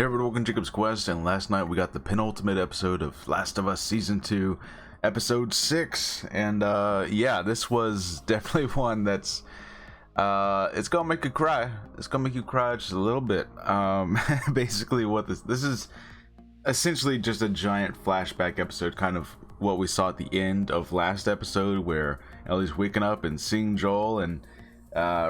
Hey everyone, welcome to Jacob's Quest, and last night we got the penultimate episode of Last of Us Season 2, Episode 6, and yeah, this was definitely one that's, it's gonna make you cry. It's gonna make you cry just a little bit. Basically what this is essentially just a giant flashback episode, kind of what we saw at the end of last episode, where Ellie's waking up and seeing Joel, and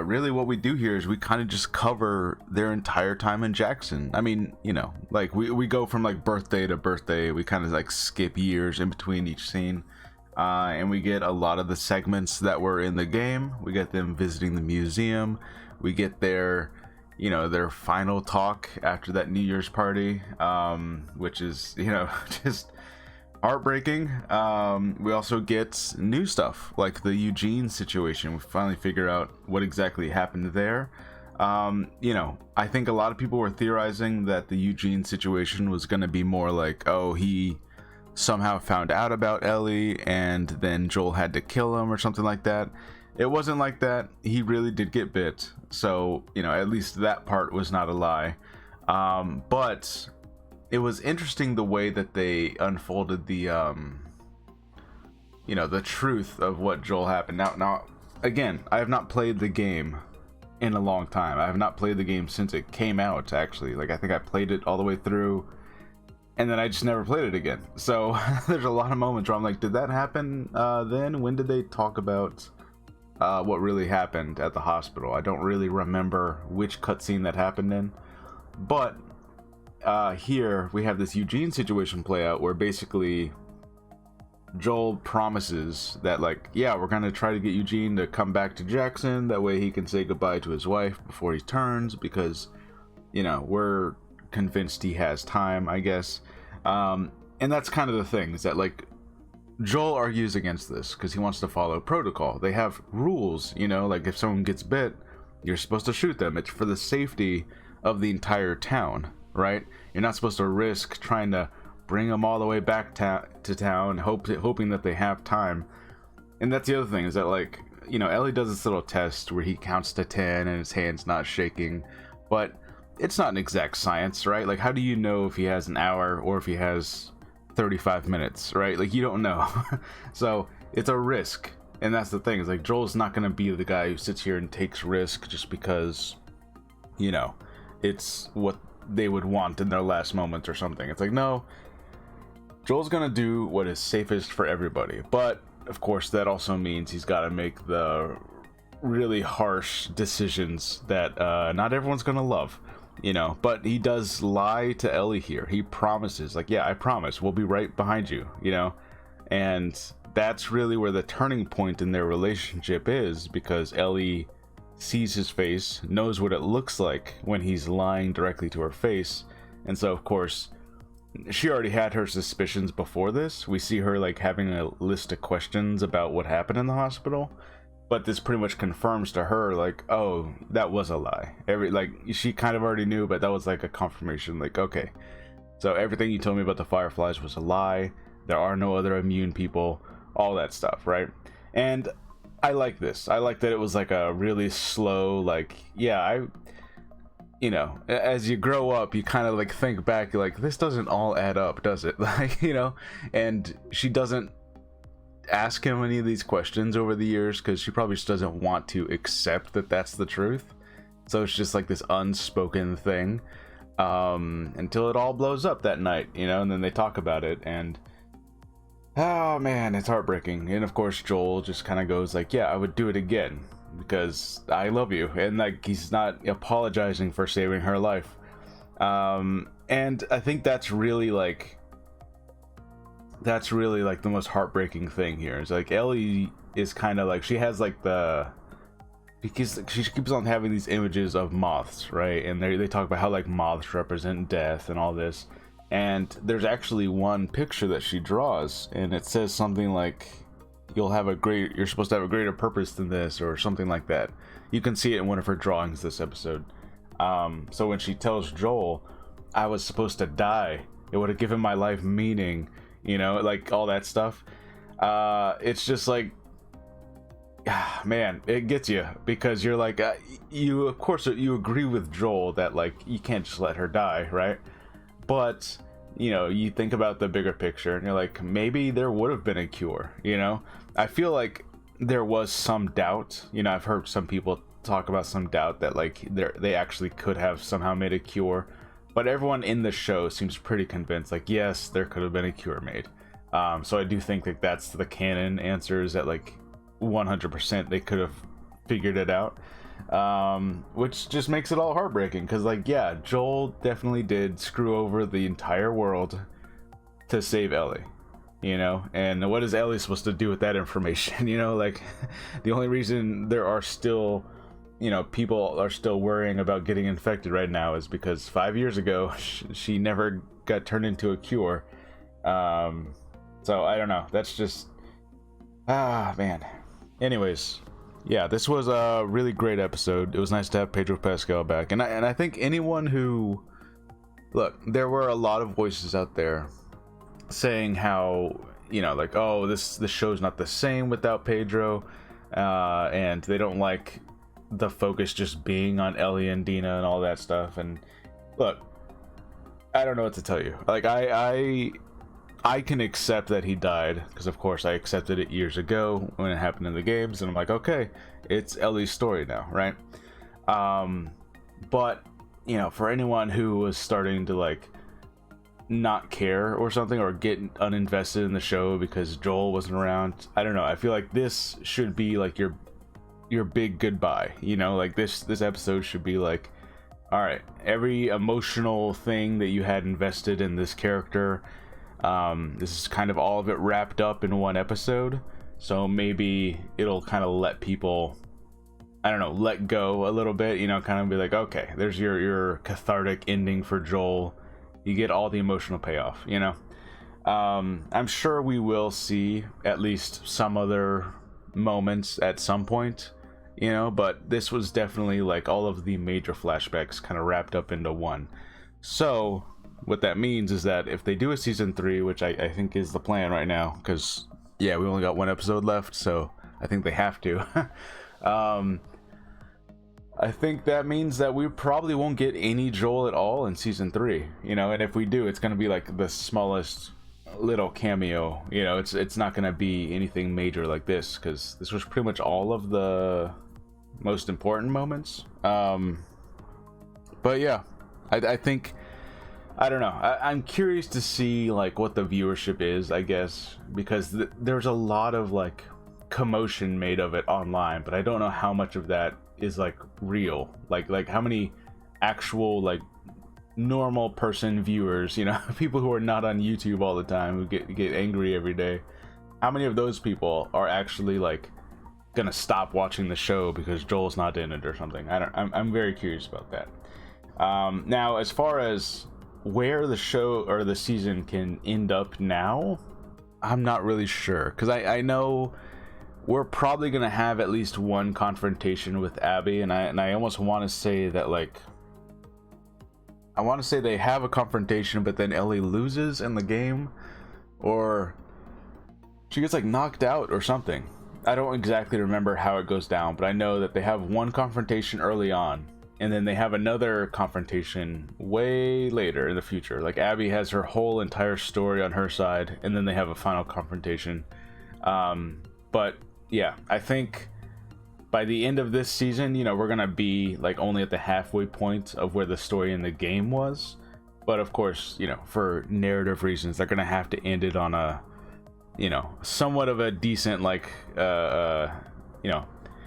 really what we do here is we kind of just cover their entire time in Jackson. I mean, you know, like we go from like birthday to birthday. We kind of like skip years in between each scene, and we get a lot of the segments that were in the game. We get them visiting the museum. We get their, you know, their final talk after that New Year's party, which is, you know, just heartbreaking. We also get new stuff like the Eugene situation. We finally figure out what exactly happened there. You know, I think a lot of people were theorizing that the Eugene situation was going to be more like, oh, he somehow found out about Ellie and then Joel had to kill him or something like that. It wasn't like that. He really did get bit, so, you know, at least that part was not a lie. But it was interesting the way that they unfolded the, you know, the truth of what Joel happened. Now, again, I have not played the game in a long time. I have not played the game since it came out, actually. Like, I think I played it all the way through, and then I just never played it again. So, there's a lot of moments where I'm like, did that happen then? When did they talk about what really happened at the hospital? I don't really remember which cutscene that happened in, but here we have this Eugene situation play out where basically Joel promises that, like, yeah, we're gonna try to get Eugene to come back to Jackson, that way he can say goodbye to his wife before he turns, because, you know, we're convinced he has time, I guess. And that's kind of the thing, is that, like, Joel argues against this because he wants to follow protocol. They have rules, you know, like if someone gets bit, you're supposed to shoot them. It's for the safety of the entire town, right? You're not supposed to risk trying to bring them all the way back to town, hoping that they have time. And that's the other thing, is that, like, you know, Ellie does this little test where he counts to 10 and his hand's not shaking, but it's not an exact science, right? Like, how do you know if he has an hour or if he has 35 minutes, right? Like, you don't know. So it's a risk, and that's the thing, is like Joel's not going to be the guy who sits here and takes risk just because, you know, it's what they would want in their last moments or something. It's like, no, Joel's gonna do what is safest for everybody, but of course that also means he's got to make the really harsh decisions that not everyone's gonna love, you know. But he does lie to Ellie here. He promises, like, yeah, I promise we'll be right behind you, you know. And that's really where the turning point in their relationship is, because Ellie sees his face, knows what it looks like when he's lying directly to her face. And so, of course, she already had her suspicions before this. We see her, like, having a list of questions about what happened in the hospital, but this pretty much confirms to her, like, oh, that was a lie. Like, she kind of already knew, but that was like a confirmation, like, okay, so everything you told me about the Fireflies was a lie. There are no other immune people, all that stuff, right? And I like this. I like that it was like a really slow, like, yeah, you know, as you grow up, you kind of like think back, you're like, this doesn't all add up, does it? Like, you know, and she doesn't ask him any of these questions over the years because she probably just doesn't want to accept that that's the truth. So it's just like this unspoken thing, until it all blows up that night, you know, and then they talk about it, and oh man, it's heartbreaking. And of course Joel just kind of goes like, yeah, I would do it again because I love you, and like, he's not apologizing for saving her life. And I think that's really like the most heartbreaking thing here. Is like, Ellie is kind of like, she has like because she keeps on having these images of moths, right? And they talk about how like moths represent death and all this. And there's actually one picture that she draws, and it says something like, you're supposed to have a greater purpose than this, or something like that. You can see it in one of her drawings this episode. So when she tells Joel, I was supposed to die, it would have given my life meaning, you know, like all that stuff. It's just like, man, it gets you, because you're like, of course you agree with Joel that, like, you can't just let her die, right? But you think about the bigger picture and you're like, maybe there would have been a cure. I feel like there was some doubt. I've heard some people talk about some doubt that like they actually could have somehow made a cure, but everyone in the show seems pretty convinced like, yes, there could have been a cure made. So I do think that that's the canon answer, is that like 100% they could have figured it out, which just makes it all heartbreaking, because like, yeah, Joel definitely did screw over the entire world to save Ellie, and what is Ellie supposed to do with that information? Like, the only reason there are still people are still worrying about getting infected right now is because 5 years ago she never got turned into a cure. So I don't know, that's just man. Anyways, yeah, this was a really great episode. It was nice to have Pedro Pascal back, and I think anyone who, look, there were a lot of voices out there saying how like, oh, this show's not the same without Pedro, and they don't like the focus just being on Ellie and Dina and all that stuff. And look, I don't know what to tell you. Like, I can accept that he died, because of course I accepted it years ago when it happened in the games, and I'm like, okay, it's Ellie's story now, right? But for anyone who was starting to like not care or something, or get uninvested in the show because Joel wasn't around, I don't know, I feel like this should be like your big goodbye. Like this episode should be like, all right, every emotional thing that you had invested in this character, this is kind of all of it wrapped up in one episode. So maybe it'll kind of let people, I don't know, let go a little bit, kind of be like, okay, there's your cathartic ending for Joel. You get all the emotional payoff. I'm sure we will see at least some other moments at some point, but this was definitely like all of the major flashbacks kind of wrapped up into one. So what that means is that if they do a season 3, which I think is the plan right now, because yeah, we only got one episode left, so I think they have to. I think that means that we probably won't get any Joel at all in season 3, and if we do, it's going to be like the smallest little cameo. It's not going to be anything major like this, because this was pretty much all of the most important moments. But yeah, I think, I don't know, I'm curious to see like what the viewership is, I guess, because there's a lot of like commotion made of it online, but I don't know how much of that is like real, like how many actual like normal person viewers, people who are not on YouTube all the time, who get angry every day, how many of those people are actually like gonna stop watching the show because Joel's not in it or something? I'm very curious about that. Now, as far as where the show or the season can end up now, I'm not really sure, because I know we're probably gonna have at least one confrontation with Abby, and I almost want to say that, like, I want to say they have a confrontation, but then Ellie loses in the game, or she gets like knocked out or something. I don't exactly remember how it goes down, but I know that they have one confrontation early on, and then they have another confrontation way later in the future. Like, Abby has her whole entire story on her side, and then they have a final confrontation. But yeah, I think by the end of this season, we're gonna be like only at the halfway point of where the story in the game was. But of course, for narrative reasons, they're gonna have to end it on a, somewhat of a decent, like,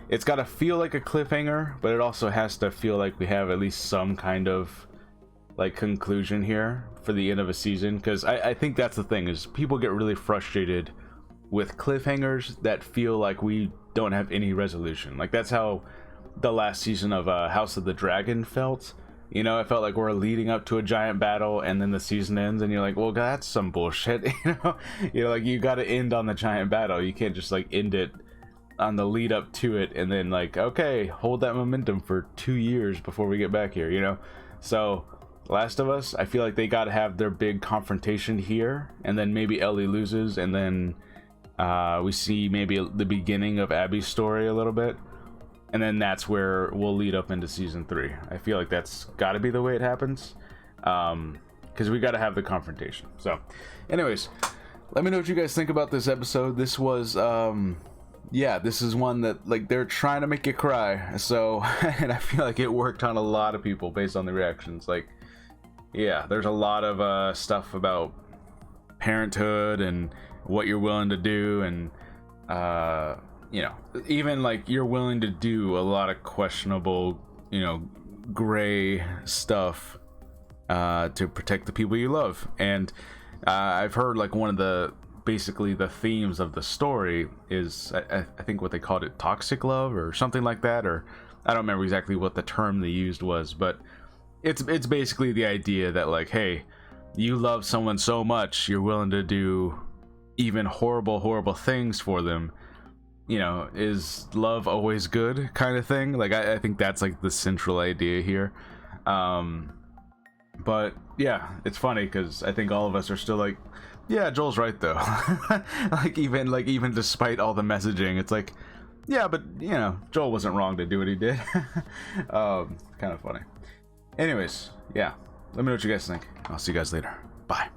it's got to feel like a cliffhanger, but it also has to feel like we have at least some kind of like conclusion here for the end of a season. Because I think that's the thing, is people get really frustrated with cliffhangers that feel like we don't have any resolution. Like, that's how the last season of House of the Dragon felt. It felt like we're leading up to a giant battle, and then the season ends, and you're like, well, that's some bullshit. Like, you got to end on the giant battle. You can't just like end it on the lead up to it, and then like, okay, hold that momentum for 2 years before we get back here. So Last of Us, I feel like they got to have their big confrontation here, and then maybe Ellie loses, and then we see maybe the beginning of Abby's story a little bit, and then that's where we'll lead up into season 3. I feel like that's got to be the way it happens. because we got to have the confrontation. So anyways, let me know what you guys think about this episode. This was yeah, this is one that, like, they're trying to make you cry, so and I feel like it worked on a lot of people based on the reactions. Like, yeah, there's a lot of stuff about parenthood and what you're willing to do, and you know, even like you're willing to do a lot of questionable, you know, gray stuff to protect the people you love. And I've heard, like, one of the basically the themes of the story is I think what they called it, toxic love or something like that, or I don't remember exactly what the term they used was, but it's basically the idea that, like, hey, you love someone so much you're willing to do even horrible things for them. You know, is love always good, kind of thing? Like, I think that's like the central idea here. But yeah, it's funny because I think all of us are still like, yeah, Joel's right though. like even despite all the messaging, it's like, yeah, but you know, Joel wasn't wrong to do what he did. Kind of funny. Anyways, yeah, let me know what you guys think. I'll see you guys later. Bye.